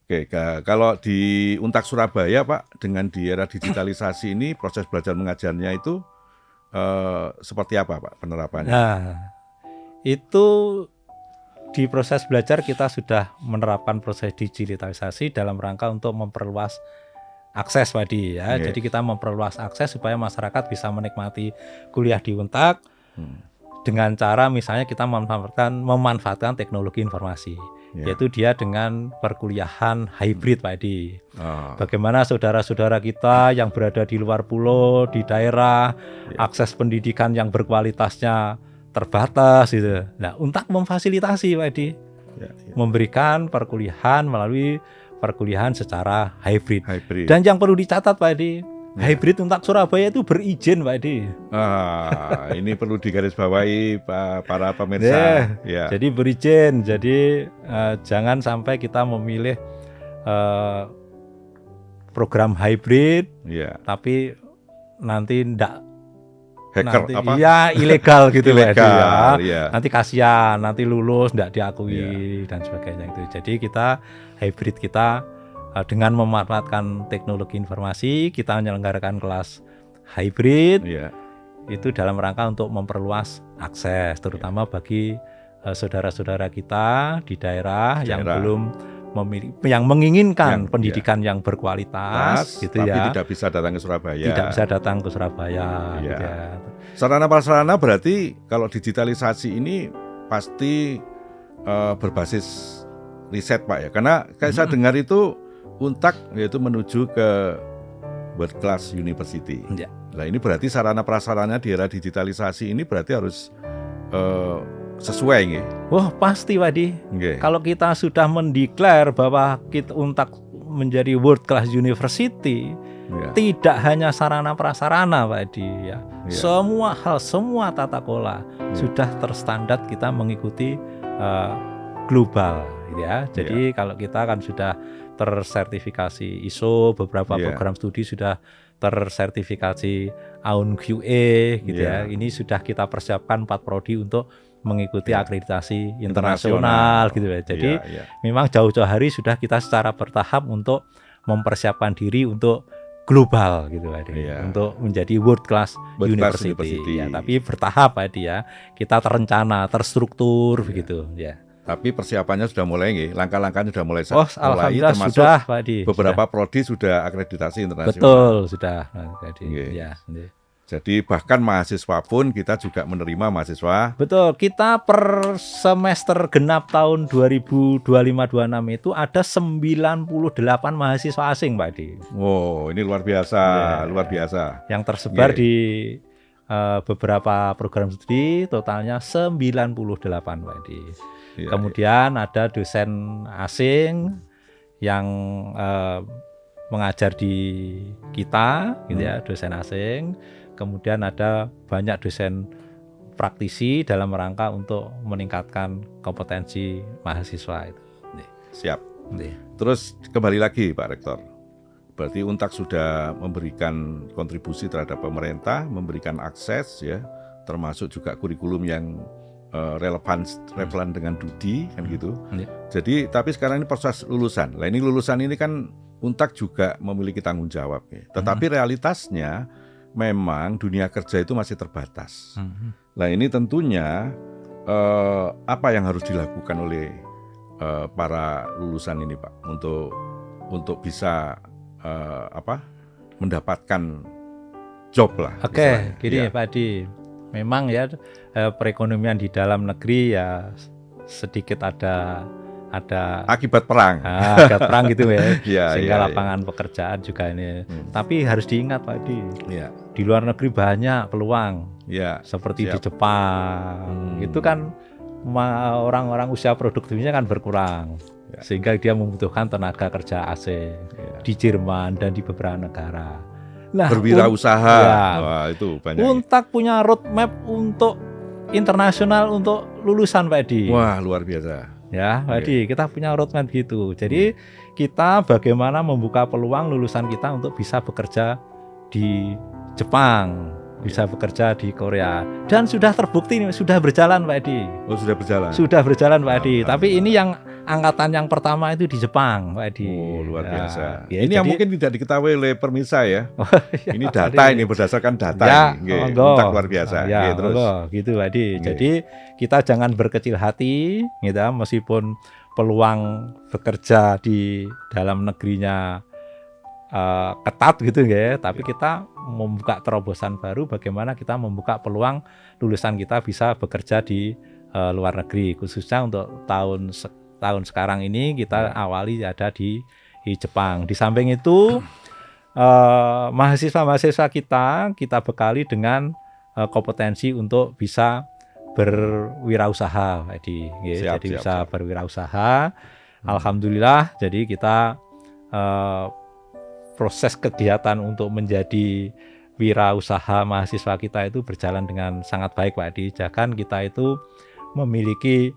Oke, kalau di Untak Surabaya Pak, dengan di era digitalisasi ini proses belajar mengajarnya itu seperti apa Pak penerapannya? Nah, itu di proses belajar kita sudah menerapkan proses digitalisasi dalam rangka untuk memperluas akses Pak Di ya. Oke. Jadi kita memperluas akses supaya masyarakat bisa menikmati kuliah di Untak dengan cara misalnya kita memanfaatkan teknologi informasi. Ya. Yaitu dia dengan perkuliahan hybrid Pak Edi. Oh, Bagaimana saudara-saudara kita yang berada di luar pulau, di daerah, akses pendidikan yang berkualitasnya terbatas gitu. Nah, Untak memfasilitasi Pak Edi, ya. memberikan perkuliahan melalui perkuliahan secara hybrid. Hybrid. Dan yang perlu dicatat Pak Edi, hybrid Untak Surabaya itu berizin Pak Edi. Ini perlu digarisbawahi para pemirsa. Ya. Jadi berizin, jadi jangan sampai kita memilih program hybrid, Ya. tapi nanti ndak Hacker nanti, apa? ya ilegal gitu Pak Edi, Ilegal, ya. ya. Nanti kasihan, nanti lulus ndak diakui dan sebagainya itu. Jadi kita hybrid kita dengan memanfaatkan teknologi informasi, kita menyelenggarakan kelas hybrid. Ya. Itu dalam rangka untuk memperluas akses, terutama bagi saudara-saudara kita di daerah yang belum yang menginginkan pendidikan yang berkualitas, gitu tapi ya. tidak bisa datang ke Surabaya. Tidak bisa datang ke Surabaya. Ya. Gitu ya. Sarana prasarana berarti kalau digitalisasi ini pasti berbasis riset Pak ya, karena kayak saya dengar itu Untak yaitu menuju ke World Class University. Ya. Nah ini berarti sarana prasarana di era digitalisasi ini berarti harus sesuai nggih. Wah pasti Pak Di. Nggih. Kalau kita sudah mendeklar bahwa kita Untak menjadi World Class University, tidak hanya sarana prasarana Pak Di ya. Semua hal, semua tata kelola sudah terstandar kita mengikuti global ya. Jadi kalau kita kan sudah tersertifikasi ISO, beberapa program studi sudah tersertifikasi AUN QA gitu ya. Ini sudah kita persiapkan 4 prodi untuk mengikuti akreditasi internasional gitu ya. Jadi memang jauh-jauh hari sudah kita secara bertahap untuk mempersiapkan diri untuk global gitu Pak Edi, untuk menjadi world class university. Ya, tapi bertahap Pak Edi ya. Kita terencana, terstruktur begitu ya. Tapi persiapannya sudah mulai nggih, langkah-langkahnya sudah mulai. Alhamdulillah termasuk sudah Pak Edi. Beberapa prodi sudah akreditasi internasional. Betul, sudah Pak Edi. Ya. Jadi bahkan mahasiswa pun kita juga menerima mahasiswa. Betul, kita per semester genap tahun 2025-26 itu ada 98 mahasiswa asing Pak Edi. Wow, ini luar biasa, luar biasa. Yang tersebar di beberapa program studi, totalnya 98 Pak Edi. Kemudian ada dosen asing yang mengajar di kita, gitu ya, dosen asing. Kemudian ada banyak dosen praktisi dalam rangka untuk meningkatkan kompetensi mahasiswa itu. Siap. Terus kembali lagi Pak Rektor. Berarti Untak sudah memberikan kontribusi terhadap pemerintah, memberikan akses ya, termasuk juga kurikulum yang relevan dengan Dudi kan gitu. Jadi tapi sekarang ini proses lulusan. Nah ini lulusan ini kan Untak juga memiliki tanggung jawab ya. Tetapi realitasnya memang dunia kerja itu masih terbatas. Nah ini tentunya apa yang harus dilakukan oleh para lulusan ini Pak untuk bisa mendapatkan job lah. Oke, gini Pak Adi, memang ya perekonomian di dalam negeri ya sedikit ada akibat perang, gitu ya, sehingga lapangan pekerjaan juga ini. Tapi harus diingat Pak Adi, di luar negeri banyak peluang, seperti di Jepang, itu kan orang-orang usia produktifnya kan berkurang, sehingga dia membutuhkan tenaga kerja asing di Jerman dan di beberapa negara. Nah, berwirausaha, wah itu banyak. Untak punya roadmap untuk internasional untuk lulusan Pak Edi. Wah luar biasa. Ya, Pak Edi, kita punya roadmap gitu. Jadi kita bagaimana membuka peluang lulusan kita untuk bisa bekerja di Jepang, bisa bekerja di Korea, dan sudah terbukti sudah berjalan Pak Edi. Oh sudah berjalan. Sudah berjalan Pak Edi. Tapi ini yang angkatan yang pertama itu di Jepang, Pak Edi. Oh, luar biasa. Ya, ini yang mungkin tidak diketahui oleh pemirsa ya. Ini data ini berdasarkan data ya, ini. Untak luar biasa. Ya, terus. Gitu, Pak Edi. Jadi kita jangan berkecil hati, gitu, meskipun peluang bekerja di dalam negerinya ketat gitu ya, tapi kita membuka terobosan baru bagaimana kita membuka peluang lulusan kita bisa bekerja di luar negeri, khususnya untuk tahun sekarang ini kita awali ada di Jepang. Di samping itu mahasiswa-mahasiswa kita bekali dengan kompetensi untuk bisa berwirausaha, Edi. Jadi bisa berwirausaha. Alhamdulillah, jadi kita proses kegiatan untuk menjadi wirausaha mahasiswa kita itu berjalan dengan sangat baik, Pak Edi. Bahkan kita itu memiliki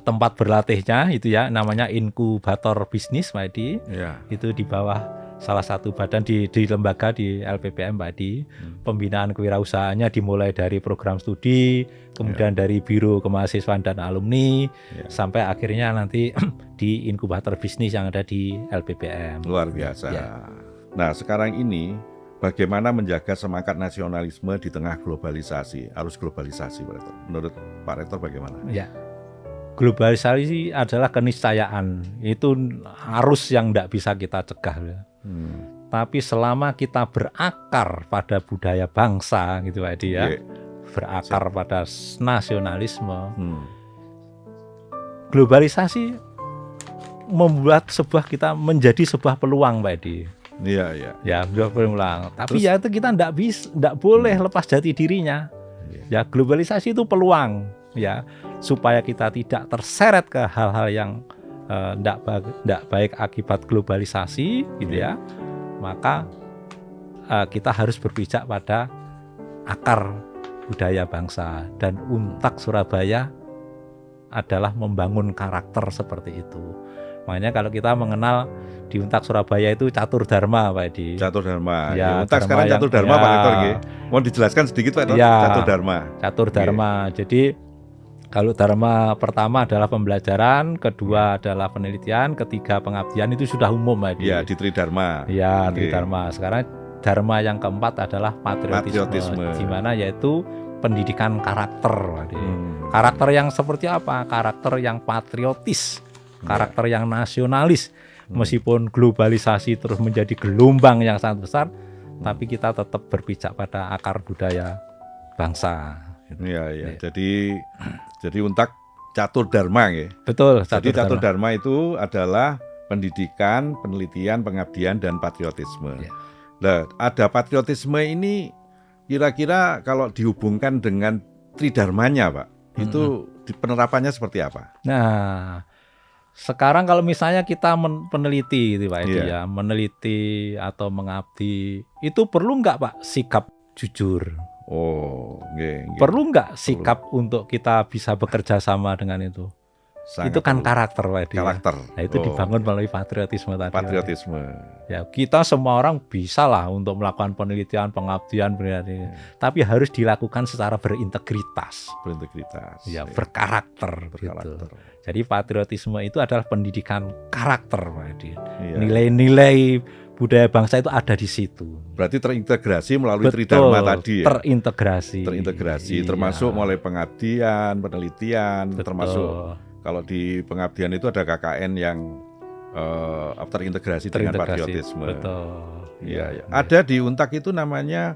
tempat berlatihnya itu ya, namanya inkubator bisnis, Pak Edi. Itu di bawah salah satu badan di lembaga di LPPM, Pak Edi. Pembinaan kewirausahaannya dimulai dari program studi, kemudian dari biro kemahasiswaan dan alumni, sampai akhirnya nanti di inkubator bisnis yang ada di LPPM. Luar biasa. Nah, sekarang ini bagaimana menjaga semangat nasionalisme di tengah globalisasi, arus globalisasi, Pak Rektor? Menurut Pak Rektor bagaimana? Ya, globalisasi adalah keniscayaan, itu arus yang tidak bisa kita cegah. Tapi selama kita berakar pada budaya bangsa, gitu Pak Edi ya, berakar pada nasionalisme, globalisasi membuat kita menjadi sebuah peluang, Pak Edi. Iya. Ya, peluang. Tapi ya itu kita tidak boleh lepas jati dirinya. Ya, globalisasi itu peluang, ya, supaya kita tidak terseret ke hal-hal yang tidak baik akibat globalisasi, gitu ya. Maka kita harus berpijak pada akar budaya bangsa, dan Untak Surabaya adalah membangun karakter seperti itu. Makanya kalau kita mengenal di Untak Surabaya itu catur dharma, Pak Edi. Catur dharma. Ya, Untak sekarang catur dharma, Pak Rektor. Mohon dijelaskan sedikit, Pak Rektor. Catur dharma. Catur dharma. Jadi kalau dharma pertama adalah pembelajaran, kedua adalah penelitian, ketiga pengabdian, itu sudah umum, Pak Edi. Ya, di Tridharma. Ya, Tridharma. Sekarang dharma yang keempat adalah patriotisme. Di mana yaitu pendidikan karakter, Pak Edi. Karakter yang seperti apa? Karakter yang patriotis. Karakter yang nasionalis. Meskipun globalisasi terus menjadi gelombang yang sangat besar, tapi kita tetap berpijak pada akar budaya bangsa. Iya. Jadi Untak catur dharma, ya. Betul. Jadi catur dharma itu adalah pendidikan, penelitian, pengabdian, dan patriotisme. Nah, ada patriotisme ini kira-kira kalau dihubungkan dengan tridharmanya, Pak, itu penerapannya seperti apa? Nah, sekarang kalau misalnya kita peneliti gitu, Pak Edi, ya, meneliti atau mengabdi, itu perlu nggak, Pak, sikap jujur? Perlu nggak sikap untuk kita bisa bekerja sama dengan itu? Sangat itu kan perlu. Karakter, Pak Edi. Karakter. Ya. Nah, itu dibangun melalui patriotisme tadi. Patriotisme. Ya, kita semua orang bisa lah untuk melakukan penelitian, pengabdian, tapi harus dilakukan secara berintegritas. Ya, berkarakter. Gitu. Jadi patriotisme itu adalah pendidikan karakter, Pak Edi. Nilai-nilai budaya bangsa itu ada di situ. Berarti terintegrasi melalui tridharma tadi, ya? Terintegrasi, termasuk mulai pengabdian, penelitian, termasuk kalau di pengabdian itu ada KKN yang terintegrasi dengan patriotisme. Iya. Ada di Untak itu namanya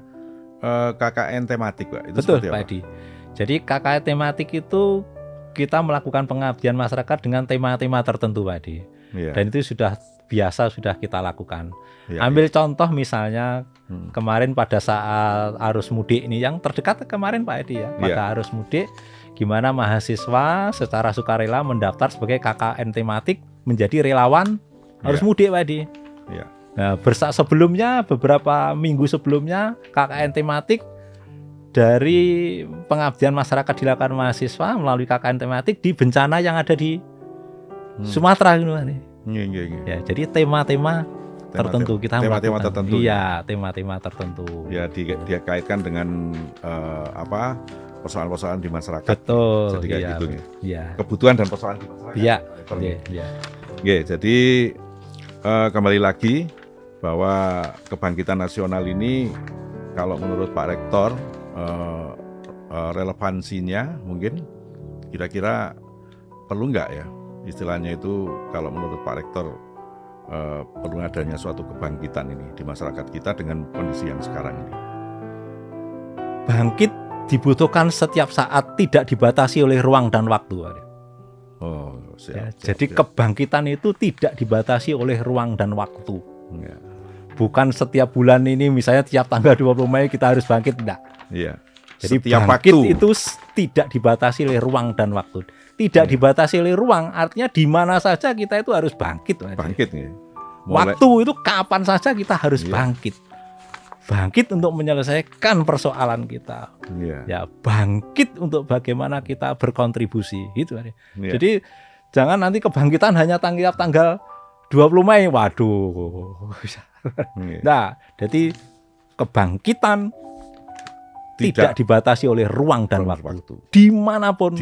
KKN tematik, Pak. Itu betul, Pak Edi. Jadi KKN tematik itu kita melakukan pengabdian masyarakat dengan tema-tema tertentu, Pak Edi. Dan itu sudah kita lakukan. Ambil contoh misalnya kemarin pada saat arus mudik ini, yang terdekat kemarin, Pak Edi, ya, pada arus mudik, gimana mahasiswa secara sukarela mendaftar sebagai KKN tematik menjadi relawan arus mudik, Pak Edi. Nah, sebelumnya beberapa minggu sebelumnya KKN tematik dari pengabdian masyarakat dilakukan mahasiswa melalui KKN tematik di bencana yang ada di Sumatera gitu, Pak Edi. Ya, jadi tema-tema tertentu kita tema-tema tertentu. Iya, tema-tema tertentu. Ya, dia kaitkan dengan persoalan-persoalan di masyarakat. Betul. Jadi kayak iya, gitu ya. Iya. Kebutuhan dan persoalan di masyarakat. Iya. Rektor. Iya. Oke, jadi kembali lagi bahwa kebangkitan nasional ini kalau menurut Pak Rektor relevansinya mungkin kira-kira perlu nggak ya istilahnya itu kalau menurut Pak Rektor perlu adanya suatu kebangkitan ini di masyarakat kita dengan kondisi yang sekarang ini. Bangkit dibutuhkan setiap saat, tidak dibatasi oleh ruang dan waktu. Oh, siap, Jadi kebangkitan itu tidak dibatasi oleh ruang dan waktu. Ya. Bukan setiap bulan ini misalnya tiap tanggal 20 Mei kita harus bangkit, enggak. Iya. Jadi setiap bangkit waktu itu tidak dibatasi oleh ruang dan waktu. Tidak dibatasi oleh ruang, artinya di mana saja kita itu harus bangkit. bangkit ya. Waktu itu kapan saja kita harus bangkit. Bangkit untuk menyelesaikan persoalan kita. Ya, bangkit untuk bagaimana kita berkontribusi gitu. Jadi jangan nanti kebangkitan hanya tiap tanggal 20 Mei. Waduh. Nah, jadi kebangkitan tidak dibatasi oleh ruang dan waktu. Dimanapun,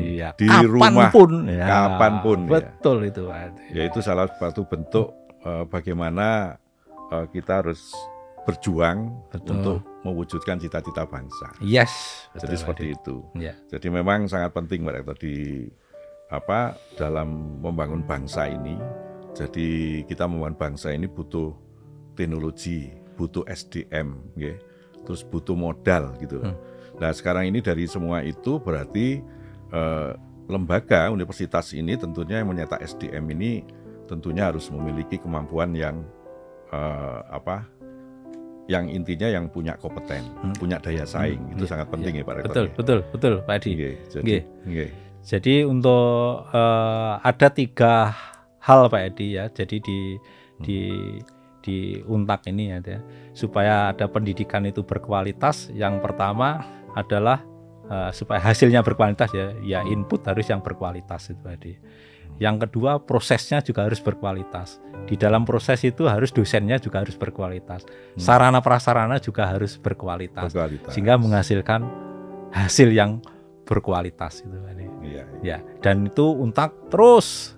ya, di kapanpun, rumah, kapanpun. Betul ya. Itu. Ya itu salah satu bentuk bagaimana kita harus berjuang untuk mewujudkan cita-cita bangsa. Yes. Jadi seperti itu. Ya. Jadi memang sangat penting Pak Rektor di dalam membangun bangsa ini. Jadi kita membangun bangsa ini butuh teknologi, butuh SDM, ya. Terus butuh modal gitu. Nah sekarang ini dari semua itu berarti lembaga universitas ini tentunya yang menyetak SDM ini tentunya harus memiliki kemampuan yang yang intinya yang punya kompeten, punya daya saing. Itu sangat penting ya Pak Rektor. Betul Pak Edi. Jadi untuk ada 3 hal Pak Edi ya. Jadi di Untak ini ya, supaya ada pendidikan itu berkualitas. Yang pertama adalah supaya hasilnya berkualitas ya input harus yang berkualitas itu tadi. Yang kedua prosesnya juga harus berkualitas. Di dalam proses itu harus dosennya juga harus berkualitas. Sarana prasarana juga harus berkualitas. Sehingga menghasilkan hasil yang berkualitas itu tadi. Ya, dan itu Untak terus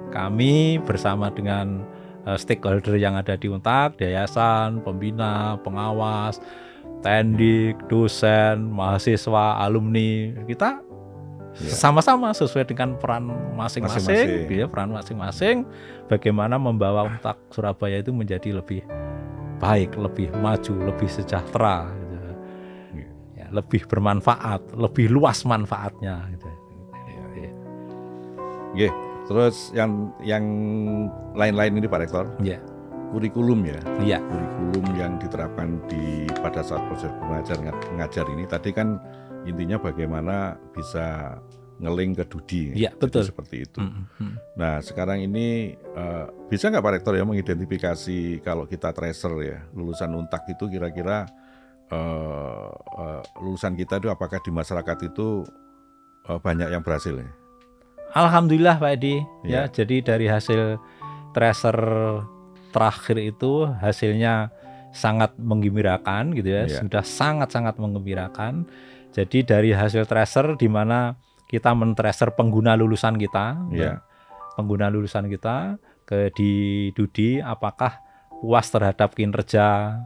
kami bersama dengan stakeholder yang ada di Untak, yayasan, pembina, pengawas, tendik, dosen, mahasiswa, alumni, kita sama-sama sesuai dengan peran masing-masing, peran masing-masing, bagaimana membawa Untak Surabaya itu menjadi lebih baik, lebih maju, lebih sejahtera, gitu. Ya, lebih bermanfaat, lebih luas manfaatnya. Gitu. Terus yang lain-lain ini Pak Rektor, kurikulum kurikulum yang diterapkan pada saat proses belajar mengajar ini tadi kan intinya bagaimana bisa ngeling ke Dudi, betul seperti itu. Nah sekarang ini bisa nggak Pak Rektor ya mengidentifikasi kalau kita tracer ya lulusan Untak itu kira-kira lulusan kita itu apakah di masyarakat itu banyak yang berhasil ya? Alhamdulillah Pak Edi ya. Jadi dari hasil tracer terakhir itu hasilnya sangat menggembirakan gitu ya. Sudah sangat-sangat menggembirakan. Jadi dari hasil tracer di mana kita men-tracer pengguna lulusan kita, pengguna lulusan kita di Dudi, apakah puas terhadap kinerja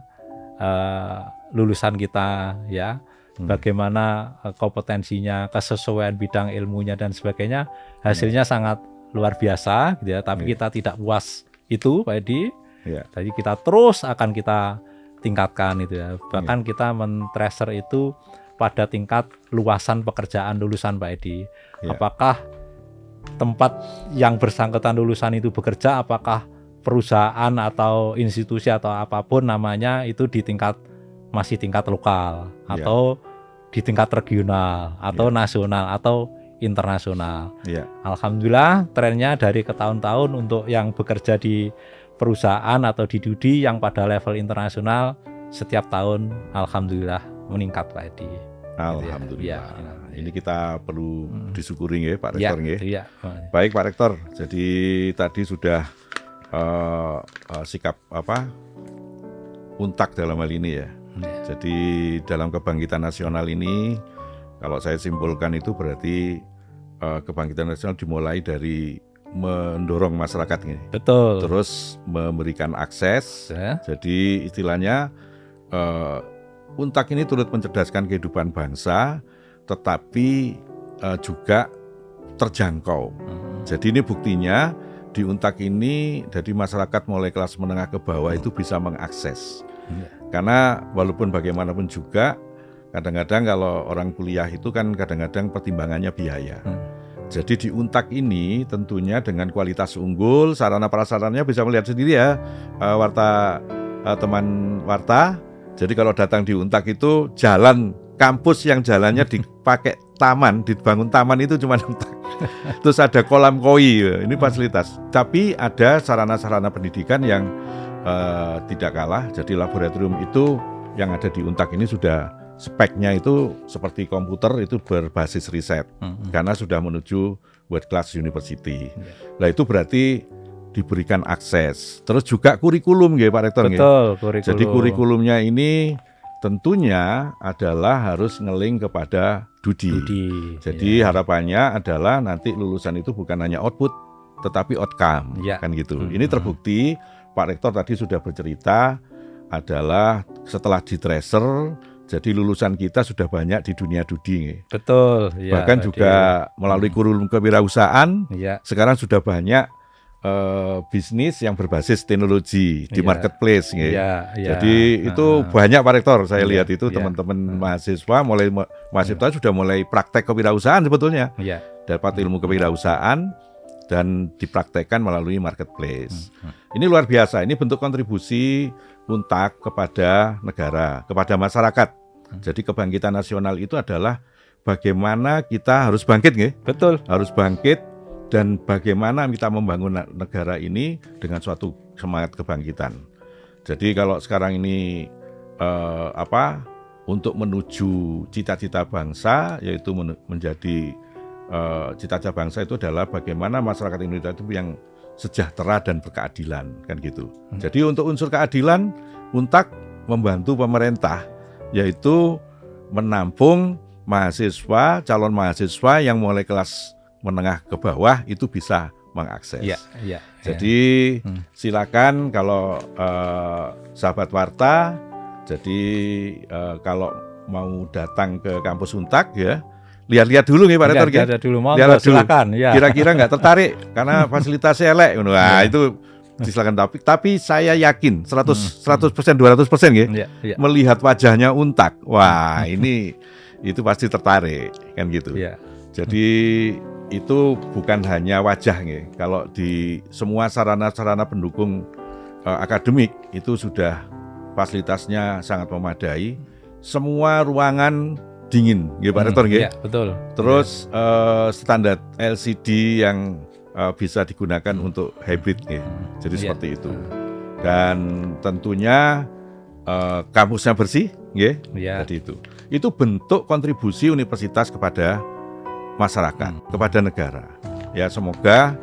lulusan kita ya. Bagaimana kompetensinya, kesesuaian bidang ilmunya dan sebagainya, hasilnya sangat luar biasa gitu ya. Tapi kita tidak puas itu Pak Edi. Jadi kita terus akan kita tingkatkan itu ya. Bahkan kita men-tracer itu pada tingkat luasan pekerjaan lulusan Pak Edi. Apakah tempat yang bersangkutan lulusan itu bekerja, apakah perusahaan atau institusi atau apapun namanya itu masih tingkat lokal atau di tingkat regional atau nasional atau internasional. Alhamdulillah trennya dari ke tahun-tahun untuk yang bekerja di perusahaan atau di Dudi yang pada level internasional setiap tahun alhamdulillah meningkat Pak Edi. Alhamdulillah. Ini kita perlu disyukuri ya Pak Rektor ya. Baik Pak Rektor. Jadi tadi sudah sikap Untak dalam hal ini ya. Jadi dalam kebangkitan nasional ini Kalau saya simpulkan itu berarti kebangkitan nasional dimulai dari mendorong masyarakat ini. Betul. Terus memberikan akses. Ya. Jadi istilahnya Untak ini turut mencerdaskan kehidupan bangsa, tetapi juga terjangkau. Jadi ini buktinya di Untak ini, jadi masyarakat mulai kelas menengah ke bawah itu bisa mengakses. Karena walaupun bagaimanapun juga, kadang-kadang kalau orang kuliah itu kan kadang-kadang pertimbangannya biaya. Jadi di Untak ini tentunya dengan kualitas unggul, sarana prasarannya bisa melihat sendiri ya, teman warta. Jadi kalau datang di Untak itu jalan kampus yang jalannya dipakai taman, dibangun taman itu cuma Untak. Terus ada kolam koi, ini fasilitas. Tapi ada sarana-sarana pendidikan yang tidak kalah. Jadi laboratorium itu yang ada di Untak ini sudah speknya itu seperti komputer, itu berbasis riset. Karena sudah menuju world class university. Nah itu berarti diberikan akses. Terus juga kurikulum ya Pak Rektor. Betul, kurikulum. Jadi kurikulumnya ini tentunya adalah harus ngeling kepada Dudi. Jadi harapannya adalah nanti lulusan itu bukan hanya output, tetapi outcome, kan gitu. Ini terbukti Pak Rektor tadi sudah bercerita adalah setelah di tracer, jadi lulusan kita sudah banyak di dunia Dudi. Betul. Ya, bahkan juga melalui kurikulum kewirausahaan, sekarang sudah banyak bisnis yang berbasis teknologi di marketplace. Jadi itu banyak Pak Rektor, saya lihat itu teman-teman mahasiswa mahasiswa sudah mulai praktek kewirausahaan sebetulnya. Dapat ilmu kewirausahaan dan dipraktekkan melalui marketplace. Ini luar biasa, ini bentuk kontribusi Untak kepada negara, kepada masyarakat. Jadi kebangkitan nasional itu adalah bagaimana kita harus bangkit, Betul. Harus bangkit. Dan bagaimana kita membangun negara ini dengan suatu semangat kebangkitan. Jadi kalau sekarang ini untuk menuju cita-cita bangsa, yaitu menjadi cita-cita bangsa itu adalah bagaimana masyarakat Indonesia itu yang sejahtera dan berkeadilan, kan gitu. Jadi untuk unsur keadilan, Untak membantu pemerintah, yaitu menampung mahasiswa, calon mahasiswa yang mulai kelas menengah ke bawah itu bisa mengakses. Jadi silakan kalau sahabat warta, jadi kalau mau datang ke kampus Untak ya, lihat-lihat dulu nih Pak Rektor. Lihat dulu, silakan. Kira-kira nggak tertarik karena fasilitasnya elek. Wah itu silakan, tapi saya yakin 100%, 200% melihat wajahnya Untak. Wah ini itu pasti tertarik kan gitu. Jadi itu bukan hanya wajah, kalau di semua sarana-sarana pendukung akademik itu sudah fasilitasnya sangat memadai. Semua ruangan dingin, Pak Rektor. Betul. Terus standar LCD yang bisa digunakan untuk hybrid, jadi seperti itu. Dan tentunya kampusnya bersih, Jadi itu bentuk kontribusi universitas kepada masyarakat, kepada negara. Ya semoga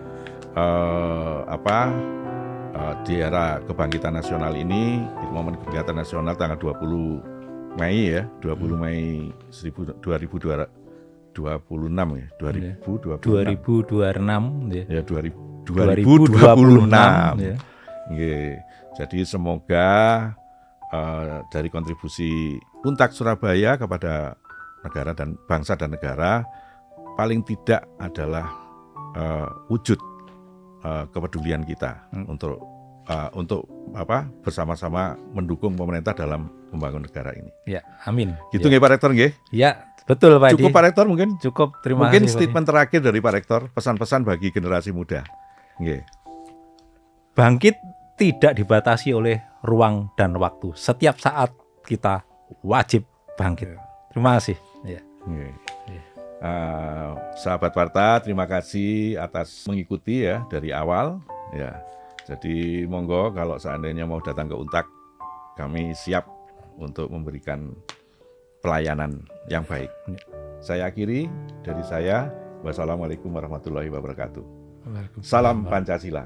di era kebangkitan nasional ini, di momen kebangkitan nasional tanggal 20 Mei ya, 20 Mei 2026 ya, 2026 ya. Ya 2026. Ya. Jadi semoga dari kontribusi Untak Surabaya kepada negara dan bangsa dan negara paling tidak adalah wujud kepedulian kita untuk bersama-sama mendukung pemerintah dalam membangun negara ini. Ya, amin. Gitu nggih Pak Rektor nggih? Ya, betul Pak Edi. Cukup Pak Rektor mungkin? Cukup, terima mungkin kasih. Mungkin statement terakhir dari Pak Rektor, pesan-pesan bagi generasi muda. Nggih. Bangkit tidak dibatasi oleh ruang dan waktu. Setiap saat kita wajib bangkit. Terima kasih. Ya. Sahabat warta, terima kasih atas mengikuti ya dari awal. Ya. Jadi monggo kalau seandainya mau datang ke Untak, kami siap untuk memberikan pelayanan yang baik. Saya akhiri dari saya. Wassalamualaikum warahmatullahi wabarakatuh. Salam Pancasila.